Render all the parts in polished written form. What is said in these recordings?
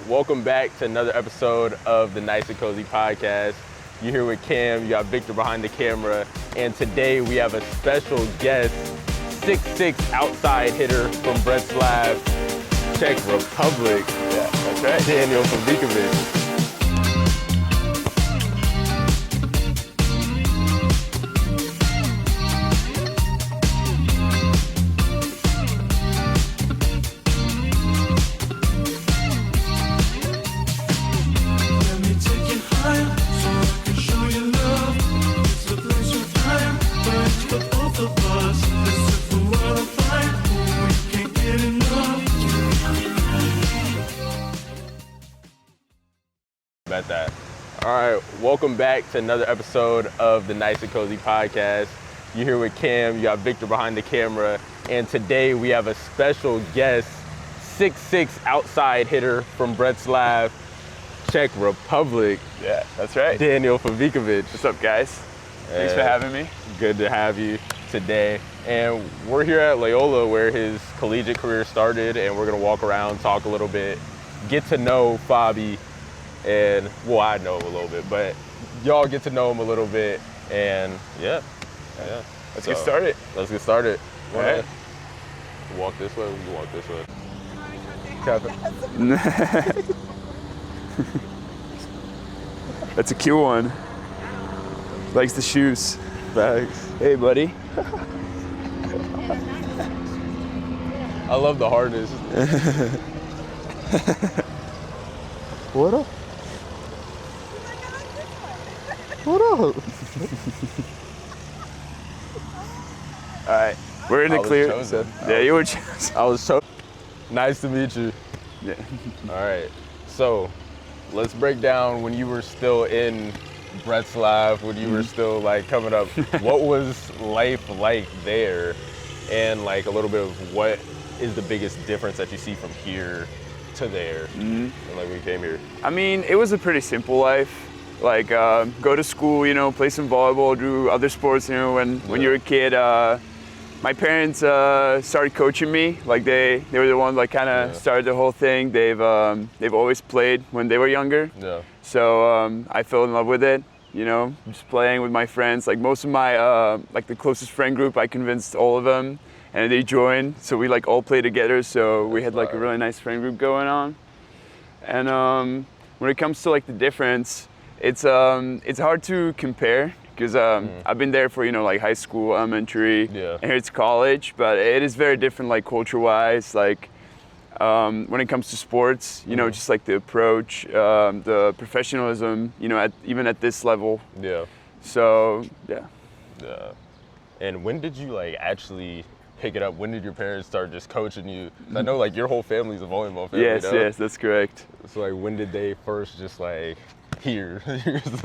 welcome back to another episode of the Nice and Cozy podcast. You're here with Cam, you got Victor behind the camera, and today we have a special guest, 6'6" outside hitter from Břeclav, Czech Republic. Yeah, that's right. Daniel Fabikovič. About that. All right, welcome back to another episode of the Nice and Cozy podcast. You're here with Cam, you got Victor behind the camera, and today we have a special guest, 6'6" outside hitter from Břeclav, Czech Republic. Yeah, that's right. Daniel Fabikovič. What's up, guys? Thanks for having me. Good to have you today. And we're here at Loyola where his collegiate career started, and we're gonna walk around, talk a little bit, get to know Fabi. And, well, I know him a little bit, but y'all get to know him a little bit, and yeah. Let's get started. Let's get started. All right. Walk this way, we can walk this way. That's a cute one. Likes the shoes. Bags. Hey, buddy. I love the harness. What up? What up? All right, we're in the clear. Chosen. Yeah, you were chosen. I was chosen. Nice to meet you. Yeah. All right, so let's break down when you were still in Břeclav, when you were still like coming up. What was life like there, and like a little bit of what is the biggest difference that you see from here to there, and like when you came here? I mean, it was a pretty simple life. Like go to school, you know, play some volleyball, do other sports. You know, when you're a kid, my parents started coaching me. Like they were the ones like kind of started the whole thing. They've always played when they were younger. Yeah. So I fell in love with it. You know, just playing with my friends. Like most of my like the closest friend group, I convinced all of them, and they joined. So we like all played together. So we had like a really nice friend group going on. And when it comes to like the difference, it's hard to compare because I've been there for, you know, like high school, elementary, and here it's college, but it is very different, like culture-wise, like when it comes to sports, you know, just like the approach, the professionalism, you know, even at this level. Yeah. So, yeah. Yeah. And when did you like actually pick it up? When did your parents start just coaching you? I know like your whole family's a volleyball family. Yes, that's correct. So like when did they first just like here's the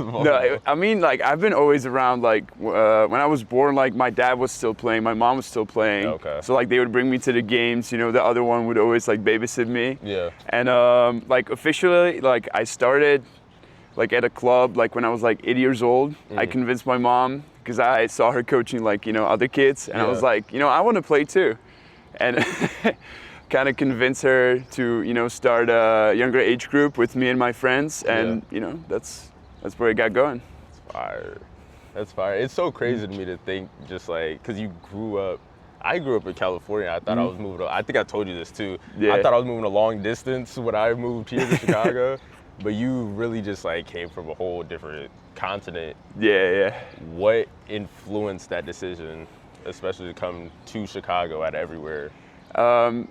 volleyball? No, I mean like I've been always around. Like when I was born, like my dad was still playing, my mom was still playing. Okay. So like they would bring me to the games, you know, the other one would always like babysit me. Yeah. And like officially, like I started like at a club like when I was like 8 years old. I convinced my mom because I saw her coaching like, you know, other kids, and I was like, you know, I want to play too, and kind of convince her to, you know, start a younger age group with me and my friends, and you know, that's where it got going. That's fire. That's fire. It's so crazy to me to think just like, because you I grew up in California. I thought I was moving, I think I told you this too. Yeah. I thought I was moving a long distance when I moved here to Chicago, but you really just like came from a whole different continent. Yeah. What influenced that decision, especially to come to Chicago out of everywhere?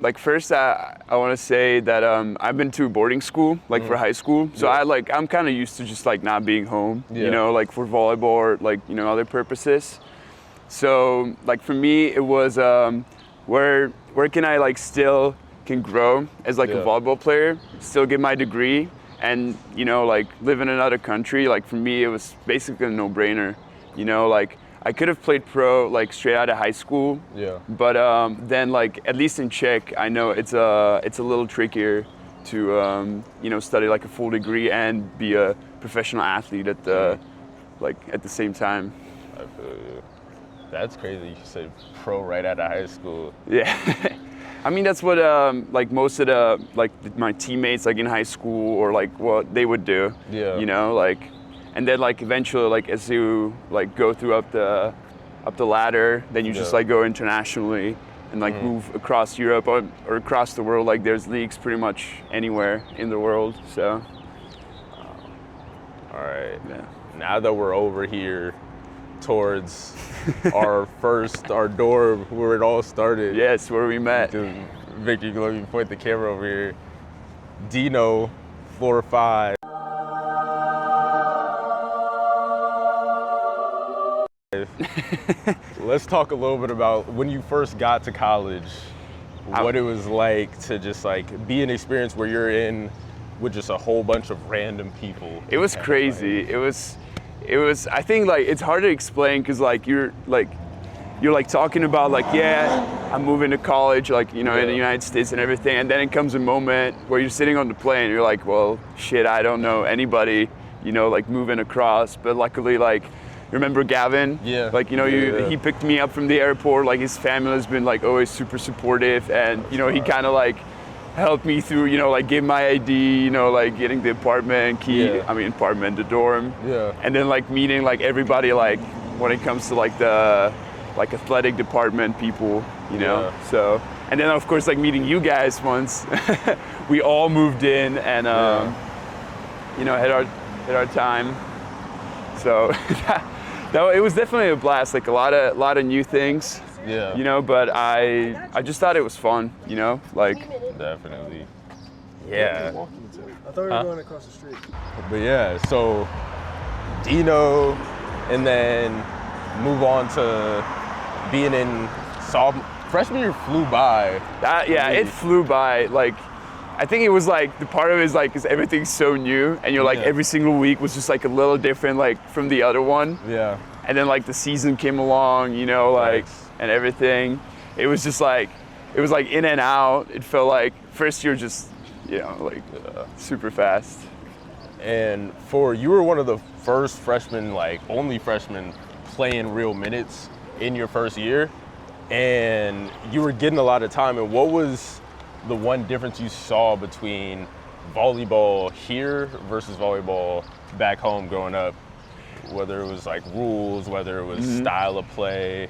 Like first, I want to say that I've been to boarding school, like for high school. So I'm kind of used to just like not being home, you know, like for volleyball or like, you know, other purposes. So like for me, it was where can I like still can grow as like a volleyball player, still get my degree, and, you know, like live in another country. Like for me, it was basically a no-brainer, you know, like I could have played pro like straight out of high school, but then like at least in Czech, I know it's a little trickier to you know, study like a full degree and be a professional athlete at the same time. I feel you. That's crazy. You said pro right out of high school. Yeah. I mean, that's what like most of the my teammates like in high school or like what they would do. Yeah. You know, like, and then like eventually like as you like go through up the ladder, then you just like go internationally and like move across Europe or across the world. Like there's leagues pretty much anywhere in the world. So. All right. Yeah. Now that we're over here towards our dorm where it all started. Yes, where we met. Victor, let me point the camera over here. Dino, floor 5. Let's talk a little bit about when you first got to college, what it was like to just like be an experience where you're in with just a whole bunch of random people. It was crazy. It was, I think like it's hard to explain because like you're talking about like, yeah, I'm moving to college, like, you know, in the United States and everything. And then it comes a moment where you're sitting on the plane and you're like, well, shit, I don't know anybody, you know, like moving across. But luckily, like, you remember Gavin? Yeah. Like, you know, he picked me up from the airport. Like his family has been like always super supportive. And, you know, he kind of like helped me through, you know, like give my ID, you know, like getting the apartment key, the dorm. Yeah. And then like meeting like everybody, like when it comes to like the like athletic department people, you know. Yeah. So, and then of course like meeting you guys once. We all moved in and you know, had our time. So it was definitely a blast, like a lot of new things. Yeah. You know, but I just thought it was fun, you know, like. Definitely. Yeah. I thought we were going across the street. But yeah, so Dino, and then move on to being in freshman year flew by. It flew by. Like, I think it was like the part of it is like, because everything's so new, and you're like every single week was just like a little different, like from the other one. Yeah. And then like the season came along, you know, like and everything. It was just like, it was like in and out. It felt like first year just, you know, like super fast. And you were one of the first freshmen, like only freshmen, playing real minutes in your first year, and you were getting a lot of time. And what was the one difference you saw between volleyball here versus volleyball back home growing up? Whether it was like rules, whether it was style of play.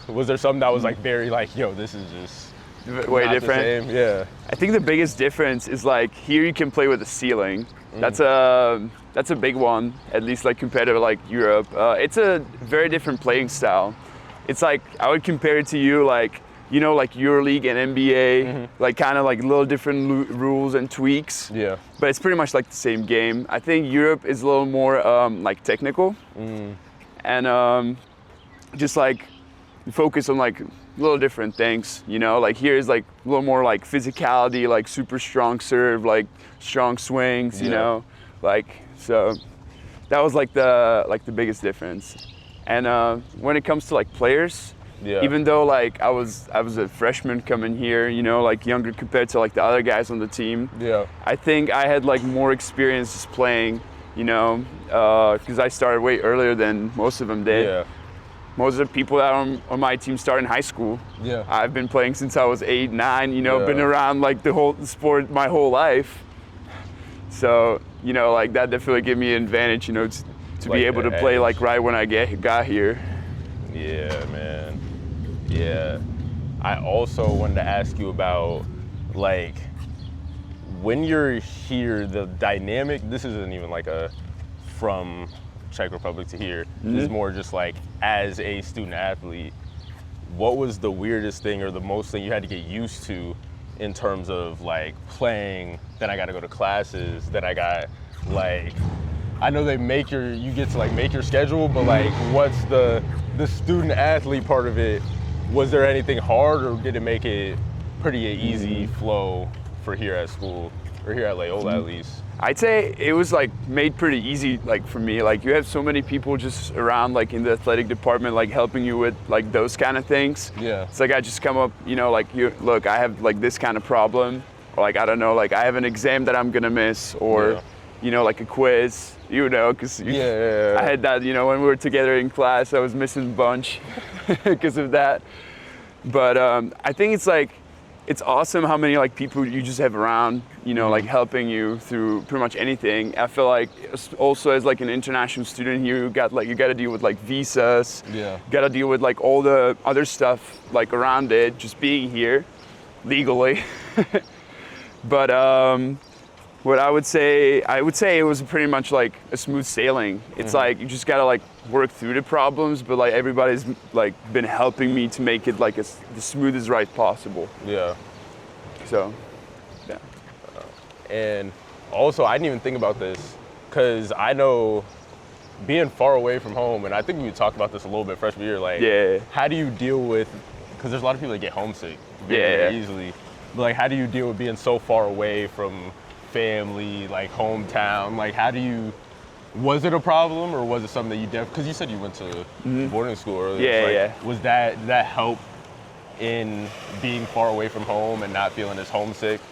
Was there something that was like very like, yo, this is just way not different? The same? Yeah. I think the biggest difference is like here you can play with the ceiling. That's a big one, at least like compared to like Europe. It's a very different playing style. It's like I would compare it to you like, you know, like EuroLeague and NBA, like kind of like little different rules and tweaks. Yeah. But it's pretty much like the same game. I think Europe is a little more like technical, and just like focus on like little different things. You know, like here is like a little more like physicality, like super strong serve, like strong swings. You know, like so that was like the biggest difference. And when it comes to like players. Yeah. Even though like I was a freshman coming here, you know, like younger compared to like the other guys on the team. Yeah. I think I had like more experience just playing, you know, because I started way earlier than most of them did. Yeah. Most of the people that are on my team started in high school. Yeah. I've been playing since I was 8, 9, you know, been around like the whole sport my whole life. So, you know, like that definitely gave me an advantage, you know, to like be able to play like right when I got here. Yeah, man. Yeah. I also wanted to ask you about, like, when you're here, the dynamic, this isn't even like a from Czech Republic to here. This is more just like as a student athlete, what was the weirdest thing or the most thing you had to get used to in terms of like playing, then I got to go to classes, then I got like, I know they you get to like make your schedule, but like what's the student athlete part of it? Was there anything hard, or did it make it pretty easy flow for here at school, or here at Loyola at least? I'd say it was like made pretty easy, like for me. Like you have so many people just around, like in the athletic department, like helping you with like those kind of things. Yeah. It's like I just come up, you know, like look, I have like this kind of problem, or like I don't know, like I have an exam that I'm gonna miss, or you know, like a quiz, you know, because I had that, you know, when we were together in class, I was missing a bunch because of that. But I think it's awesome how many like people you just have around, you know, like helping you through pretty much anything. I feel like also as like an international student here, you got to deal with like visas. Yeah. Got to deal with like all the other stuff like around it, just being here legally. But what I would say it was pretty much like a smooth sailing. It's like you just gotta like work through the problems, but like everybody's like been helping me to make it like as the smoothest ride possible. Yeah. So, yeah. And also, I didn't even think about this because I know being far away from home, and I think we talked about this a little bit freshman year. Like, how do you deal with? Because there's a lot of people that get homesick very easily. But like, how do you deal with being so far away from family, like hometown? Like, how do you? Was it a problem, or was it something that you because you said you went to boarding school earlier? Was that help in being far away from home and not feeling as homesick?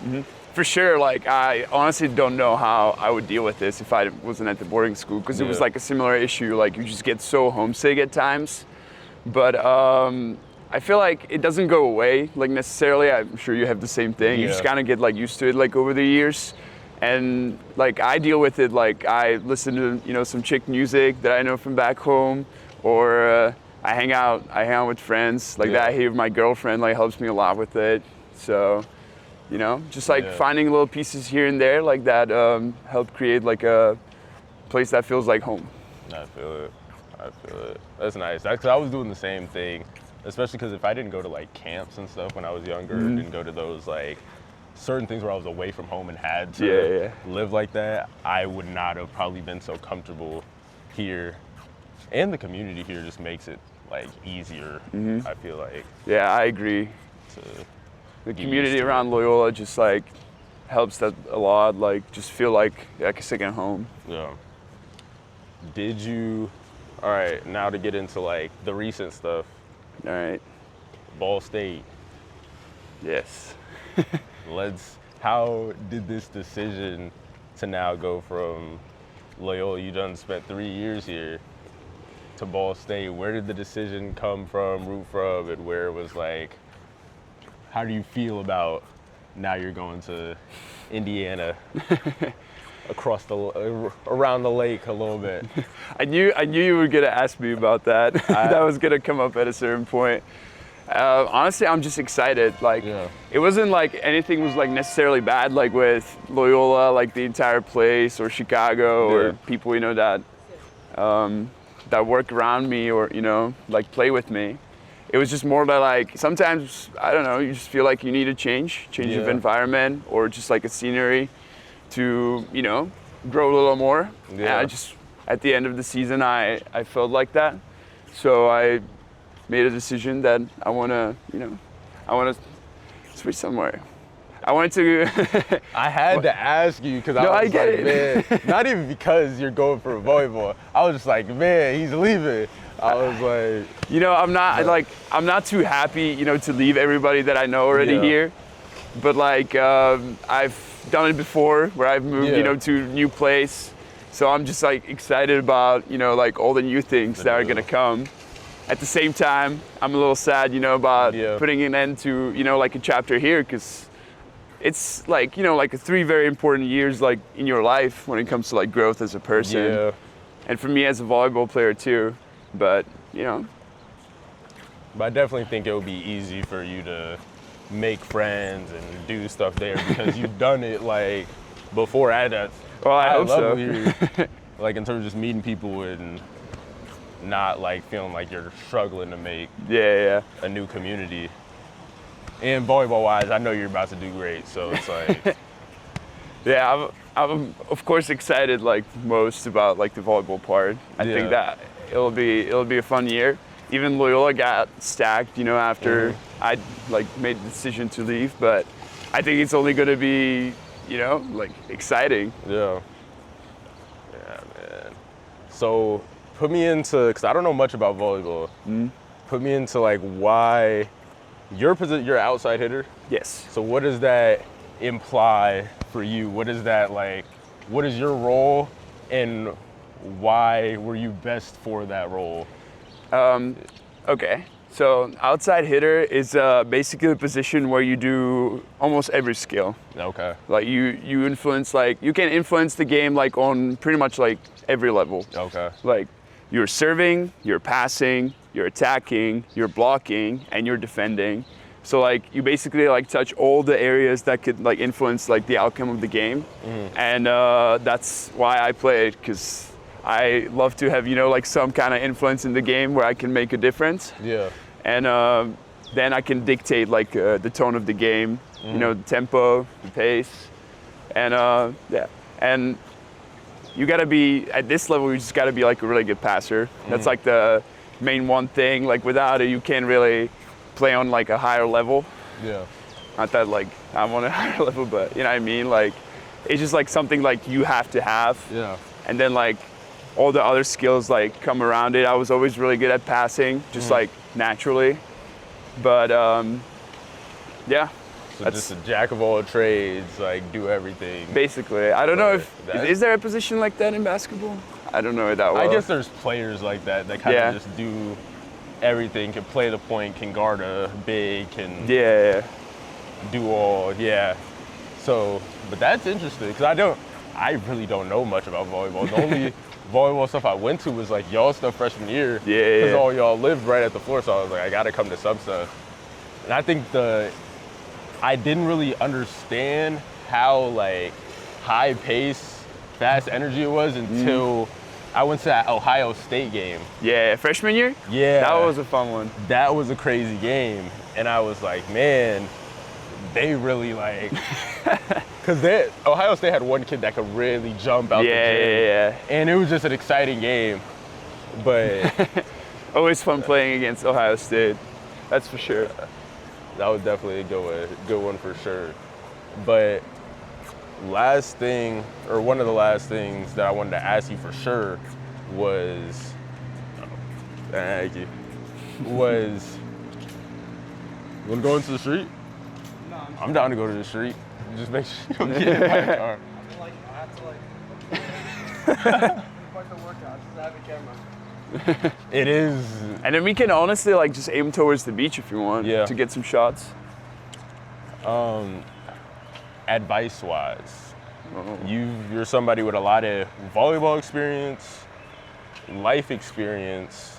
For sure. Like, I honestly don't know how I would deal with this if I wasn't at the boarding school, because it was like a similar issue. Like, you just get so homesick at times. But I feel like it doesn't go away, like, necessarily. I'm sure you have the same thing. You just kind of get like used to it, like, over the years. And like, I deal with it, like, I listen to, you know, some Czech music that I know from back home, or I hang out with friends like that. Here, my girlfriend like helps me a lot with it. So, you know, just like finding little pieces here and there like that help create like a place that feels like home. I feel it. That's nice. Because I was doing the same thing, especially because if I didn't go to like camps and stuff when I was younger, didn't go to those like certain things where I was away from home and had to live like that, I would not have probably been so comfortable here. And the community here just makes it like easier, I feel like. Yeah, I agree. The community around Loyola just like helps that a lot, like just feel like a second home. Yeah. Did you, all right, now to get into like the recent stuff. All right. Ball State. Yes. How did this decision to now go from Loyola, you done spent 3 years here, to Ball State, where did the decision come from, root from, and where it was like, how do you feel about now you're going to Indiana, around the lake a little bit? I knew you were gonna ask me about that. That was gonna come up at a certain point. Honestly, I'm just excited. Like, it wasn't like anything was like necessarily bad, like with Loyola, like the entire place, or Chicago, or people, you know, that work around me, or, you know, like play with me. It was just more about like, sometimes, I don't know, you just feel like you need a change of environment, or just like a scenery to, you know, grow a little more. And I just, at the end of the season, I felt like that. So I made a decision that I want to switch somewhere. I wanted to. I had to ask you because I was like, man, not even because you're going for volleyball. I was just like, man, he's leaving. I was like, you know, I'm not too happy, you know, to leave everybody that I know already here. But like, I've done it before where I've moved, you know, to a new place. So I'm just like excited about, you know, like all the new things that are gonna come. At the same time, I'm a little sad, you know, about putting an end to, you know, like a chapter here, because it's like, you know, like 3 very important years like in your life when it comes to like growth as a person. And for me as a volleyball player too. But, you know. But I definitely think it would be easy for you to make friends and do stuff there because you've done it like before at a high level here. Like in terms of just meeting people and not like feeling like you're struggling to make a new community. And volleyball wise, I know you're about to do great, so it's like I'm of course excited like most about like the volleyball part. I think that it'll be a fun year. Even Loyola got stacked, you know, after I like made the decision to leave, but I think it's only going to be, you know, like exciting. Yeah, man. So put me into, because I don't know much about volleyball. Put me into like why you're an outside hitter. Yes. So what does that imply for you? What is that like? What is your role, and why were you best for that role? Okay. So outside hitter is basically a position where you do almost every skill. Okay. Like you influence, like you can influence the game like on pretty much like every level. Okay. Like you're serving, you're passing, you're attacking, you're blocking, and you're defending. So like you basically like touch all the areas that could like influence like the outcome of the game. And that's why I play it, because I love to have, you know, like some kind of influence in the game where I can make a difference. Yeah. And then I can dictate like the tone of the game, you know, the tempo, the pace, and yeah. And you gotta be, at this level, you just gotta be like a really good passer. That's like the main one thing. Like without it, you can't really play on like a higher level. Yeah. Not that like I'm on a higher level, but you know what I mean? Like it's just like something like you have to have. Yeah. And then like all the other skills like come around it. I was always really good at passing, just like naturally. But yeah. So just a jack of all trades, like do everything. Basically, I don't know if That- is there a position like that in basketball? I don't know it that well. I guess there's players like that kind Yeah. of just do everything, can play the point, can guard a big, can Yeah. do all, yeah. So, but that's interesting, because I really don't know much about volleyball. The only volleyball stuff I went to was like y'all stuff freshman year. Yeah. Because all y'all lived right at the floor, so I was like, I gotta come to some stuff. And I think I didn't really understand how like high pace, fast energy it was until I went to that Ohio State game. Yeah, freshman year? Yeah. That was a fun one. That was a crazy game. And I was like, man, they really like, because Ohio State had one kid that could really jump out the gym. Yeah. And it was just an exciting game. But Always fun playing against Ohio State. That's for sure. that was definitely a good one for sure. But last thing, or one of the last things that I wanted to ask you for sure was, thank you, was, you want to go into the street? No, I'm down to go to the street. Just make sure you don't get hit by a car. I have to park the workout. Just have a camera. It is, And then we can honestly like just aim towards the beach if you want to get some shots. advice-wise, you're somebody with a lot of volleyball experience, life experience,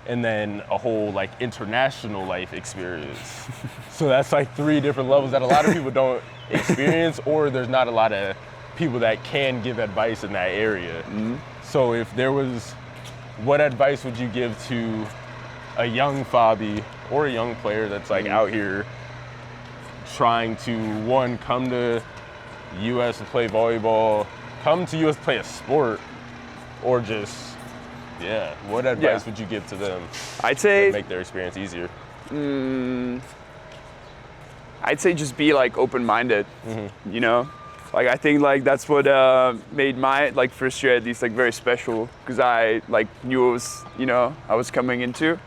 and then a whole like international life experience. So that's like 3 different levels that a lot of people don't experience, or there's not a lot of people that can give advice in that area. So if there was, what advice would you give to a young Fabi or a young player that's like out here trying to, one, come to US to play volleyball, come to US to play a sport, or just, what advice would you give to them I'd say to make their experience easier? I'd say just be like open-minded, you know? Like I think like that's what made my like first year at least like very special, because I like knew it was, you know, I was coming into,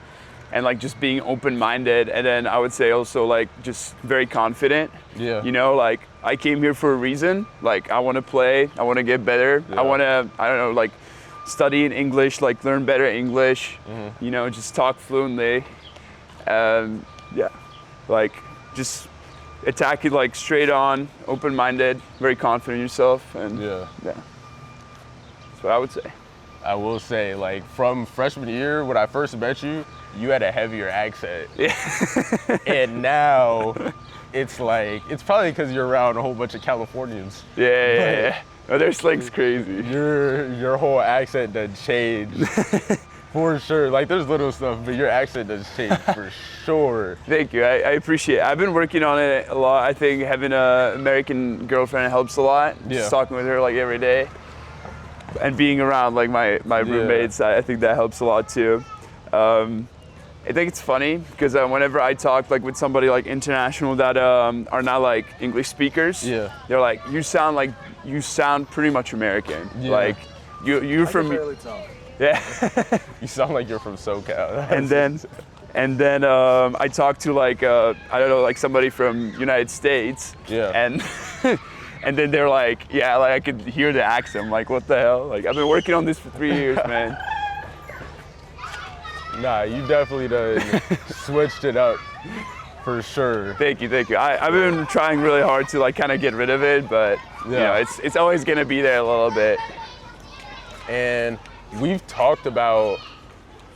and like just being open-minded, and then I would say also like just very confident. Yeah. You know, like I came here for a reason. Like I want to play, I want to get better. Yeah. I want to, I don't know, like study in English, like learn better English. You know, just talk fluently. Like just attack it like straight on, open-minded, very confident in yourself, and that's what I would say. I will say, like, from freshman year, when I first met you, you had a heavier accent. Yeah. And now, it's like, it's probably because you're around a whole bunch of Californians. Yeah. Oh, their sling's crazy. Your whole accent does change. For sure. Like, there's little stuff, but your accent does change for sure. Thank you. I appreciate it. I've been working on it a lot. I think having an American girlfriend helps a lot. Just talking with her like every day. And being around like my roommates, I think that helps a lot too. I think it's funny because whenever I talk like with somebody like international that are not like English speakers, they're like, you sound pretty much American. Like you're from. I can barely tell. Yeah. You sound like you're from SoCal. And then I talked to like I don't know, like somebody from United States. And and then they're like, like I could hear the accent. I'm like, what the hell? Like I've been working on this for 3 years, man. Nah, you definitely done switched it up for sure. Thank you. I've been trying really hard to like kind of get rid of it, but you know, it's always gonna be there a little bit. And we've talked about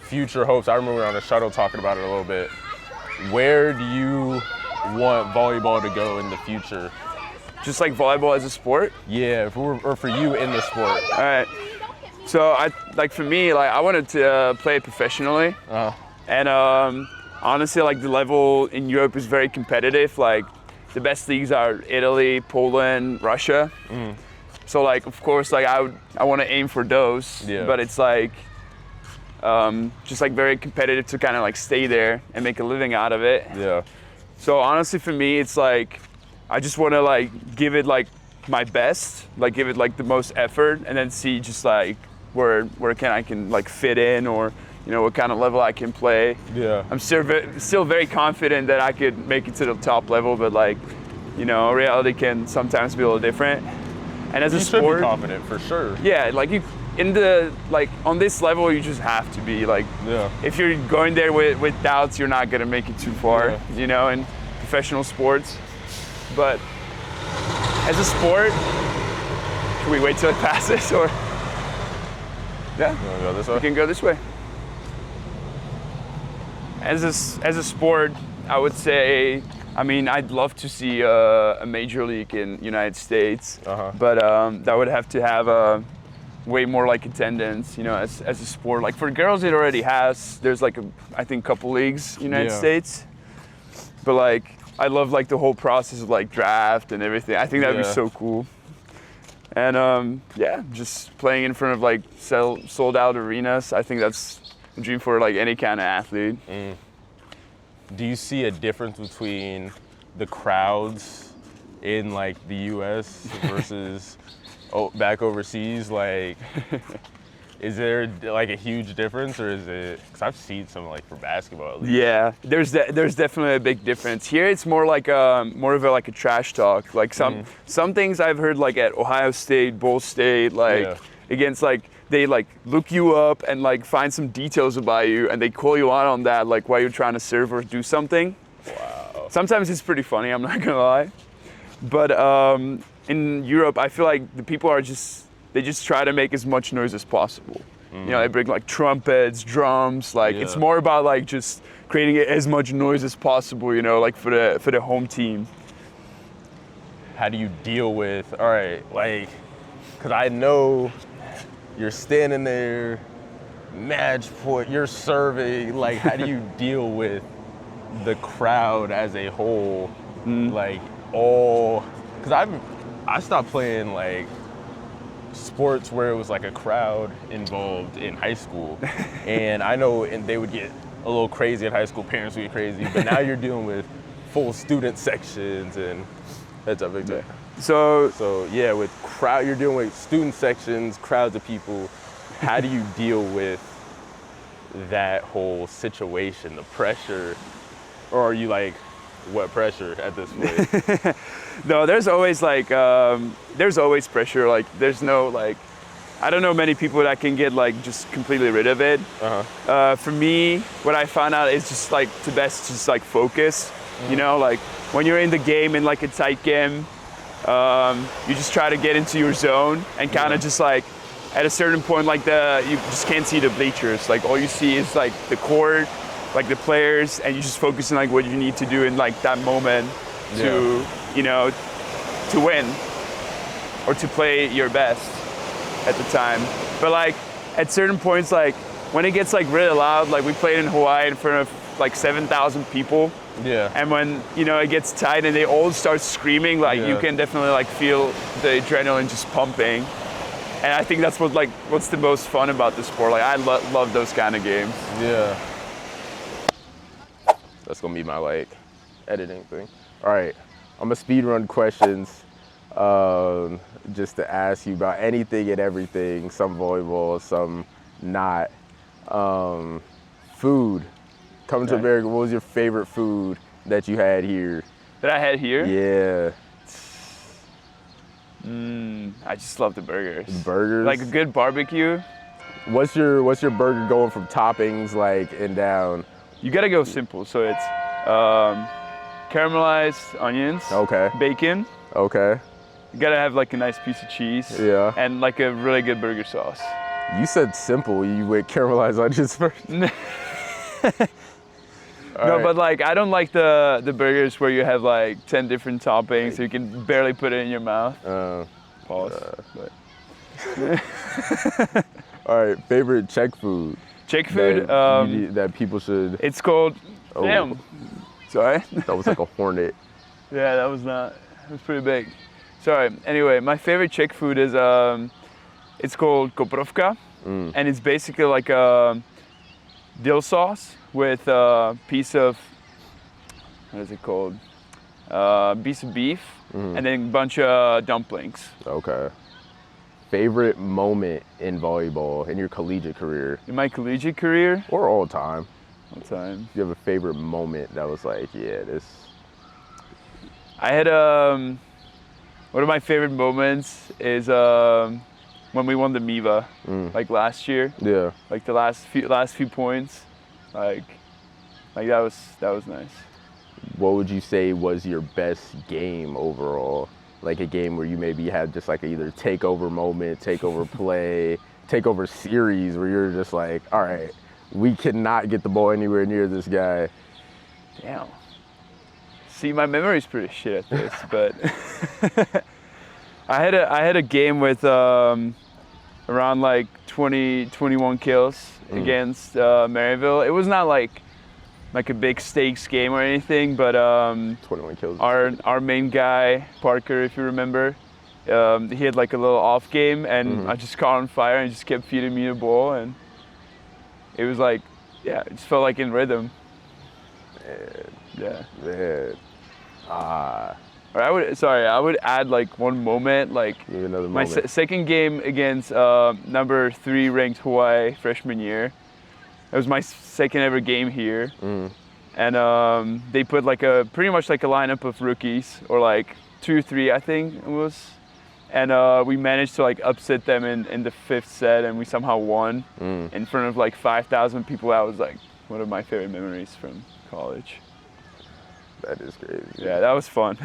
future hopes. I remember on the shuttle talking about it a little bit. Where do you want volleyball to go in the future? Just like volleyball as a sport? Yeah, or for you in the sport. All right. So for me, like I wanted to play it professionally, and honestly, like the level in Europe is very competitive. Like the best leagues are Italy, Poland, Russia. So like of course, like I want to aim for those, but it's like just like very competitive to kind of like stay there and make a living out of it. Yeah. So honestly, for me, it's like I just want to like give it like my best, like give it like the most effort, and then see just like where I can like fit in, or you know what kind of level I can play. Yeah. I'm still very confident that I could make it to the top level, but like you know reality can sometimes be a little different. And as a sport, should be confident for sure. Yeah, like you in the like on this level, you just have to be like. Yeah. If you're going there with doubts, you're not gonna make it too far. You know, in professional sports. But as a sport, can we wait till it passes or? Yeah, You wanna go this way? we can go this way. As a sport, I would say, I mean, I'd love to see a major league in United States, but that would have to have way more like attendance, you know, as a sport. Like for girls, it already has. There's like I think couple leagues in United States, but like I love like the whole process of like draft and everything. I think that'd be so cool. And yeah, just playing in front of like sold out arenas. I think that's a dream for like any kind of athlete. Do you see a difference between the crowds in like the U.S. versus back overseas? Like, is there like a huge difference, or is it? Because I've seen some like for basketball at least. Yeah, there's definitely a big difference. Here it's more like more of a like a trash talk. Like some things I've heard like at Ohio State, Ball State, like against like they like look you up and like find some details about you and they call you out on that like while you're trying to serve or do something. Wow. Sometimes it's pretty funny, I'm not gonna lie. But in Europe, I feel like the people are they just try to make as much noise as possible. You know, they bring like trumpets, drums, like it's more about like just creating as much noise as possible, you know, like for the home team. How do you deal with, all right, like, because I know you're standing there, match point, you're serving, like how do you deal with the crowd as a whole, like all, because I stopped playing like sports where it was like a crowd involved in high school, and I know and they would get a little crazy in high school, parents would get crazy, but now you're dealing with full student sections and that's a big deal. So yeah, with crowd, you're dealing with student sections, crowds of people. How do you deal with that whole situation, the pressure, or are you like, what pressure at this point? No, there's always like, there's always pressure. Like, there's no like, I don't know many people that can get like just completely rid of it. For me, what I found out is just like the best, just like focus. You know, like when you're in the game, in like a tight game, you just try to get into your zone and kind of just like at a certain point, like you just can't see the bleachers. Like all you see is like the court, like the players, and you just focus on like what you need to do in like that moment to, you know, to win or to play your best at the time. But like at certain points, like when it gets like really loud, like we played in Hawaii in front of like 7,000 people. Yeah. And when, you know, it gets tight and they all start screaming, like you can definitely like feel the adrenaline just pumping. And I think that's what's the most fun about the sport. Like I love those kind of games. Yeah. That's gonna be my like editing thing. All right, I'm gonna speed run questions just to ask you about anything and everything, some volleyball, some not. Food. Coming to America, what was your favorite food that you had here? That I had here? Yeah. I just love the burgers. The burgers? Like a good barbecue. What's your burger going from toppings like and down? You gotta go simple. So it's caramelized onions, Okay. bacon. Okay. You gotta have like a nice piece of cheese. Yeah. And like a really good burger sauce. You said simple. You went caramelized onions first. No, right. but like I don't like the burgers where you have like 10 different toppings, so you can barely put it in your mouth. Pause. But. All right. Favorite Czech food Czech food. that people should. It's called. Oh. Damn. Sorry. That was like a hornet. Yeah, that was not. It was pretty big. Sorry. Anyway, my favorite Czech food is it's called koprovka, and it's basically like a dill sauce with a piece of, what is it called? Piece of beef, and then a bunch of dumplings. Okay. Favorite moment in volleyball in your collegiate career In my collegiate career, or all time? all time, Do you have a favorite moment that was like, yeah, this? I had one of my favorite moments is when we won the MIVA, like last year, Yeah. like the last few points, like that was nice. What would you say was your best game overall? Like a game where you maybe had just like either takeover moment, takeover play, takeover series where you're just like, all right, we cannot get the ball anywhere near this guy. Damn. See, my memory's pretty shit at this, but I had a game with around like 21 kills against Maryville. It was not like a big stakes game or anything, but 21 kills. our main guy, Parker, if you remember, he had like a little off game, and I just caught on fire and just kept feeding me the ball, and it was like, yeah, it just felt like in rhythm. Yeah. Man. Or I would add like one moment, like Maybe another my moment. second game against number 3 ranked Hawaii freshman year. It was my second ever game here, and they put like pretty much like a lineup of rookies, or like 2 or 3 I think it was, and we managed to like upset them in the 5th set, and we somehow won in front of like 5,000 people. That was like one of my favorite memories from college. That is crazy. Yeah, that was fun.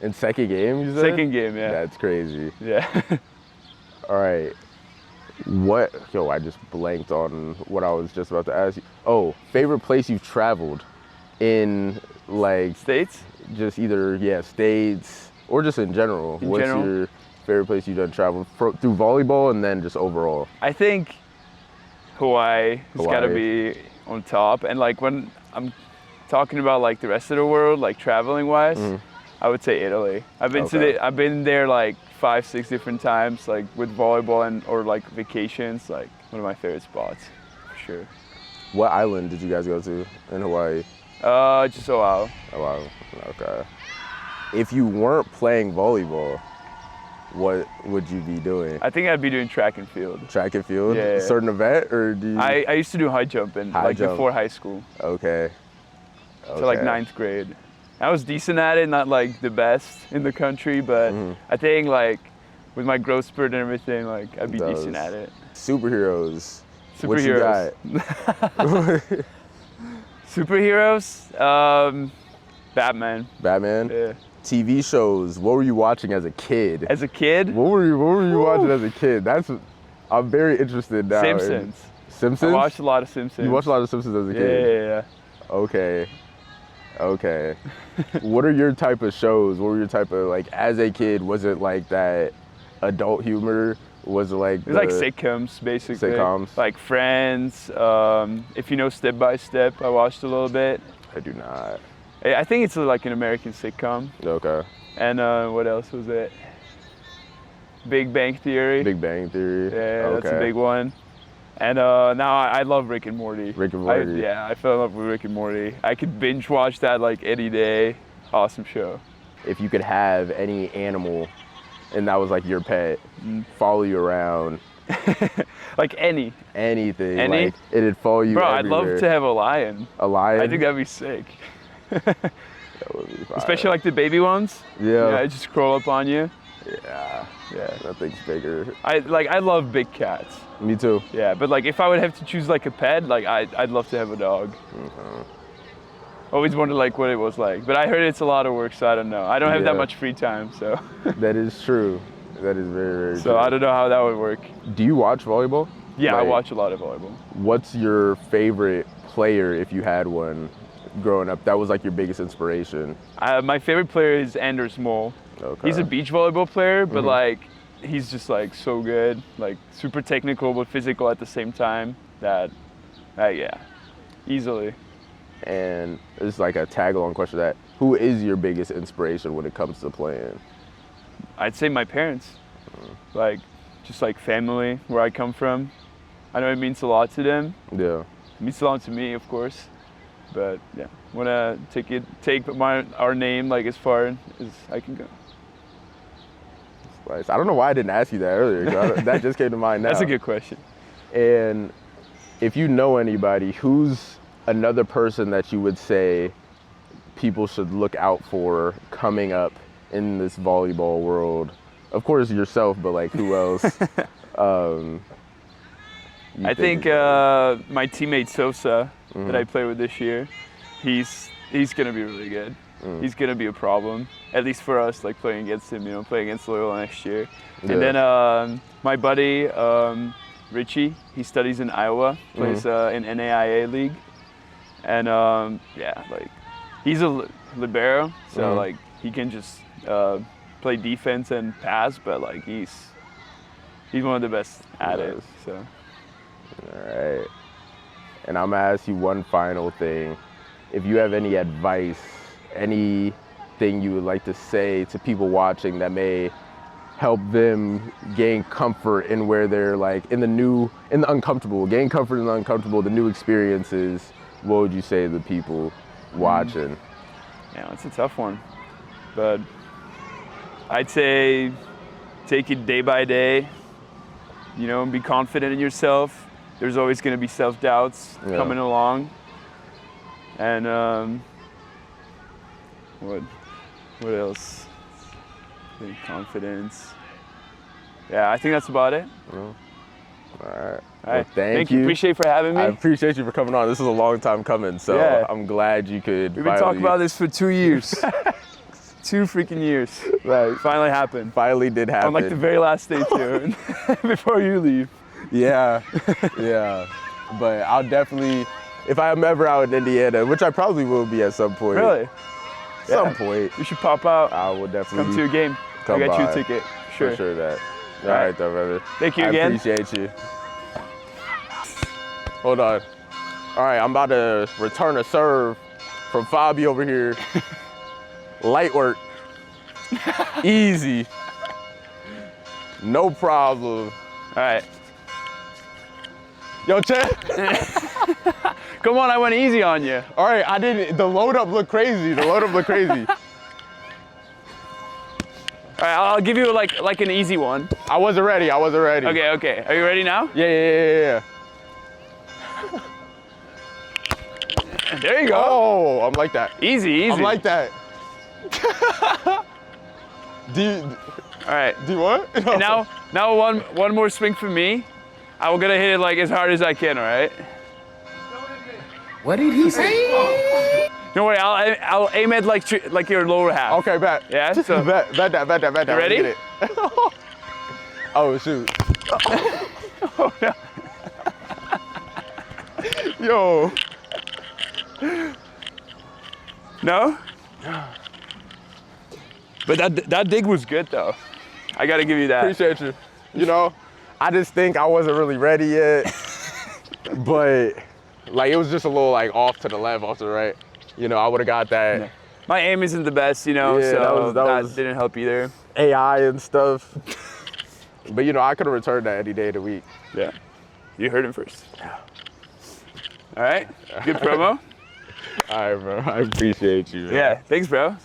In second game, you said? Second game, yeah. That's crazy. Yeah. All right. I just blanked on what I was just about to ask you. Oh, favorite place you've traveled in, like, States? just either, states or just in general. In What's general? your favorite place you've done travel through volleyball and then just overall? I think Hawaii has got to Hawaii. be on top. And like when I'm talking about like the rest of the world, like traveling wise, I would say Italy. I've been there like 5-6 different times, like with volleyball or like vacations. Like one of my favorite spots, for sure. What island did you guys go to in Hawaii? Just Oahu. Oh, wow. Okay. If you weren't playing volleyball, what would you be doing? I think I'd be doing track and field. Track and field? Yeah. A certain event, or do you? I used to do high jump before high school. Okay. To like 9th grade. I was decent at it, not like the best in the country, but I think like with my growth spurt and everything, like I'd be decent at it. Superheroes. Superheroes. What you got? Superheroes? Batman. Batman? Yeah. TV shows. What were you watching as a kid? As a kid? What were you watching as a kid? I'm very interested now. Simpsons. Simpsons? I watched a lot of Simpsons. You watched a lot of Simpsons as a kid? Yeah. Okay. What are your type of shows? What were your type of, like, as a kid, was it like that adult humor? Was it like It was like sitcoms, basically. Sitcoms? Like Friends. If you know Step by Step, I watched a little bit. I do not. I think it's like an American sitcom. Okay. And what else was it? Big Bang Theory. Big Bang Theory. Yeah, okay. that's a big one. And now I love Rick and Morty. Rick and Morty. I fell in love with Rick and Morty. I could binge watch that like any day. Awesome show. If you could have any animal and that was like your pet, follow you around. Like anything. Any? Like it'd follow you Bro, everywhere. I'd love to have a lion. A lion? I think that'd be sick. That would be fire. Especially like the baby ones. Yeah. Yeah, just crawl up on you. Yeah, Yeah. nothing's bigger. I love big cats. Me too. Yeah, but like if I would have to choose like a pet, like I'd love to have a dog. Always wondered like what it was like, but I heard it's a lot of work, so I don't know. I don't have that Yeah. much free time, so. That is true. That is very, very true. So I don't know how that would work. Do you watch volleyball? Yeah, I Like, watch a lot of volleyball. What's your favorite player, if you had one, growing up? That was like your biggest inspiration. My favorite player is Anders Mol. Okay. He's a beach volleyball player, but like he's just like so good, like super technical but physical at the same time. That yeah, easily. And it's like a tag-along question to that. Who is your biggest inspiration when it comes to playing? I'd say my parents, like just like family, where I come from. I know it means a lot to them. Yeah. It means a lot to me, of course. But yeah, wanna take our name like as far as I can go. Nice. I don't know why I didn't ask you that earlier. 'Cause that just came to mind now. That's a good question. And if you know anybody, who's another person that you would say people should look out for coming up in this volleyball world? Of course yourself, but like who else? I think my teammate Sosa that I play with this year, he's gonna be really good. He's gonna be a problem, at least for us, like playing against him. You know, playing against Loyola next year. Yeah. And then my buddy Richie, he studies in Iowa, plays in NAIA league, and yeah, like he's a libero, so like he can just play defense and pass, but like he's one of the best at it. So. All right. And I'm gonna ask you one final thing. If you have any advice, anything you would like to say to people watching that may help them gain comfort in where they're like in the uncomfortable, gain comfort in the uncomfortable, the new experiences, what would you say to the people watching? Yeah, it's a tough one, but I'd say take it day by day, you know, and be confident in yourself. There's always going to be self-doubts coming along. And what else? I think confidence. Yeah, I think that's about it. All right. Well, thank you. Appreciate for having me. I appreciate you for coming on. This is a long time coming, so Yeah. I'm glad you could. We've been talking about this for 2 years. 2 freaking years. Right. Finally happened. Finally did happen. On like the very last day too, before you leave. Yeah, yeah. But I'll definitely, if I'm ever out in Indiana, which I probably will be at some point. Really? Some point. You should pop out. I will definitely Come to a game. come I got you by. a ticket. Sure. For sure that. All All right, right. though, brother. Thank you again. I appreciate you. Hold on. All right, I'm about to return a serve from Fabi over here. Light work. Easy. No problem. All right. Yo, Chad. Come on, I went easy on you. All right, I didn't. The load up looked crazy. All All right, I'll give you like an easy one. I wasn't ready. Okay. Are you ready now? Yeah. There you go. Oh, I'm like that. Easy. I'm like that. Do All right. you what? And now one more swing from me. I'm gonna hit it like as hard as I can. All right. What did he say? Don't worry. I'll aim at like your lower half. Okay, bet. Yeah. So bet that. You ready? Get it. Oh shoot. Oh, no. Yo. No? But that dig was good though. I gotta give you that. Appreciate you. You know, I just think I wasn't really ready yet. But like it was just a little like off to the left, off to the right. You know, I would have got that. Yeah. My aim isn't the best, you know, Yeah, so that that was- didn't help either. AI and stuff. But you know, I could have returned that any day of the week. Yeah. You heard him first. All right. Good promo. All right, bro. I appreciate you. Man. Yeah. Thanks, bro.